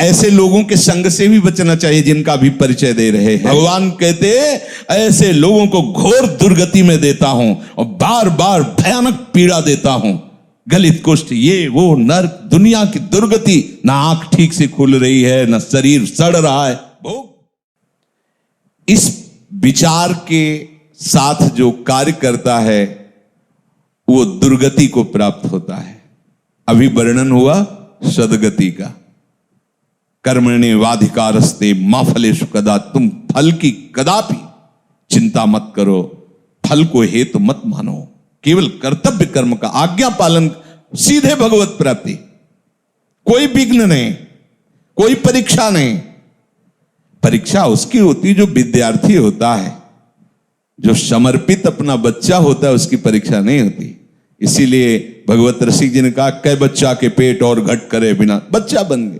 ऐसे लोगों के संग से भी बचना चाहिए जिनका भी परिचय दे रहे हैं। भगवान कहते ऐसे लोगों को घोर दुर्गति में देता हूं और बार बार भयानक पीड़ा देता हूं। गलित कुष्ठ, ये वो नर्क, दुनिया की दुर्गति, ना आंख ठीक से खुल रही है, ना शरीर सड़ रहा है। इस विचार के साथ जो कार्य करता है वो दुर्गति को प्राप्त होता है। अभी वर्णन हुआ सद्गति का। कर्मण्येवाधिकारस्ते मा फलेषु कदाचित्, तुम फल की कदापि चिंता मत करो, फल को हेतु मत मानो, केवल कर्तव्य कर्म का आज्ञा पालन, सीधे भगवत प्राप्ति, कोई विघ्न नहीं, कोई परीक्षा नहीं। परीक्षा उसकी होती जो विद्यार्थी होता है, जो समर्पित अपना बच्चा होता है, उसकी परीक्षा नहीं होती। इसीलिए भगवत रसिक जी ने कहा, कै बच्चा के पेट और घट करे बिना, बच्चा बन गए।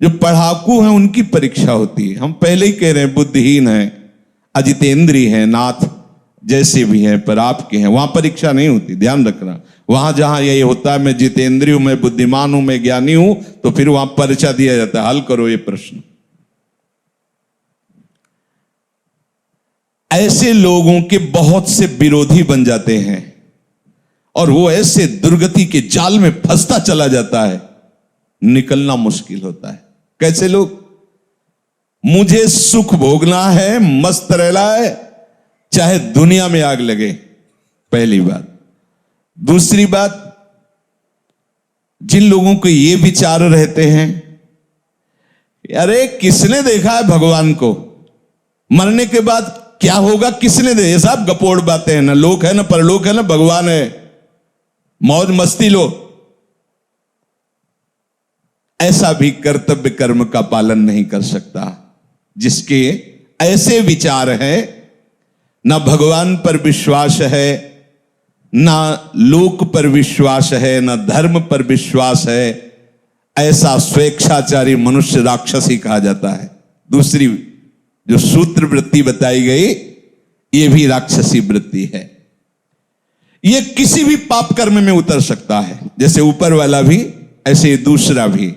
जो पढ़ाकू हैं उनकी परीक्षा होती है। हम पहले ही कह रहे हैं बुद्धिहीन हैं, अजितेंद्री हैं, नाथ जैसे भी हैं, पर आपके हैं, वहां परीक्षा नहीं होती, ध्यान रखना। वहां जहां ये होता है मैं जितेंद्री हूं, मैं बुद्धिमान हूं, मैं ज्ञानी हूं, तो फिर वहां परीक्षा दिया जाता है, हल करो ये प्रश्न। ऐसे लोगों के बहुत से विरोधी बन जाते हैं और वो ऐसे दुर्गति के जाल में फंसता चला जाता है, निकलना मुश्किल होता है। कैसे लोग? मुझे सुख भोगना है, मस्त रहना है, चाहे दुनिया में आग लगे, पहली बात। दूसरी बात, जिन लोगों को ये विचार रहते हैं, अरे किसने देखा है भगवान को, मरने के बाद क्या होगा किसने दे, ये सब गपोड़ बातें हैं, ना लोक है ना परलोक है ना भगवान है, मौज मस्ती लो। ऐसा भी कर्तव्य कर्म का पालन नहीं कर सकता। जिसके ऐसे विचार हैं, ना भगवान पर विश्वास है, ना लोक पर विश्वास है, ना धर्म पर विश्वास है, ऐसा स्वेच्छाचारी मनुष्य राक्षसी कहा जाता है। दूसरी जो सूत्र वृत्ति बताई गई, ये भी राक्षसी वृत्ति है। ये किसी भी पाप कर्म में उतर सकता है, जैसे ऊपर वाला भी ऐसे दूसरा भी,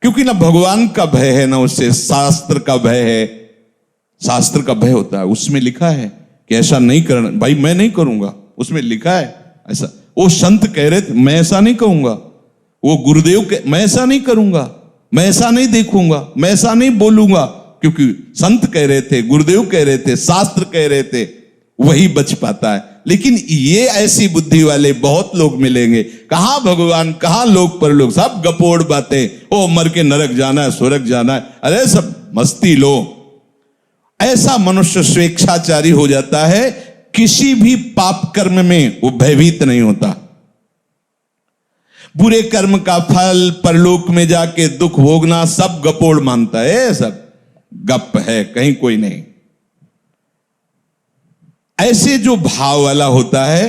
क्योंकि ना भगवान का भय है, ना उससे शास्त्र का भय है। शास्त्र का भय होता है, उसमें लिखा है कि ऐसा नहीं करना, भाई मैं नहीं करूंगा, उसमें लिखा है ऐसा। वो संत कह रहे थे मैं ऐसा नहीं कहूंगा, वो गुरुदेव मैं ऐसा नहीं करूंगा, मैं ऐसा नहीं देखूंगा, मैं ऐसा नहीं बोलूंगा, क्योंकि संत कह रहे थे, गुरुदेव कह रहे थे, शास्त्र कह रहे थे, वही बच पाता है। लेकिन ये ऐसी बुद्धि वाले बहुत लोग मिलेंगे, कहां भगवान कहां लोक परलोक, सब गपोड़ बातें, ओ मर के नरक जाना है, स्वर्ग जाना है, अरे सब मस्ती लो। ऐसा मनुष्य स्वेच्छाचारी हो जाता है, किसी भी पाप कर्म में वो भयभीत नहीं होता। बुरे कर्म का फल, परलोक में जाके दुख भोगना, सब गपोड़ मानता है, सब गप है, कहीं कोई नहीं। ऐसे जो भाव वाला होता है,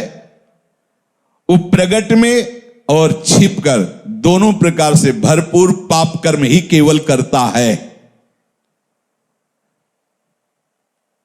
वो प्रगट में और छिपकर दोनों प्रकार से भरपूर पाप कर्म ही केवल करता है।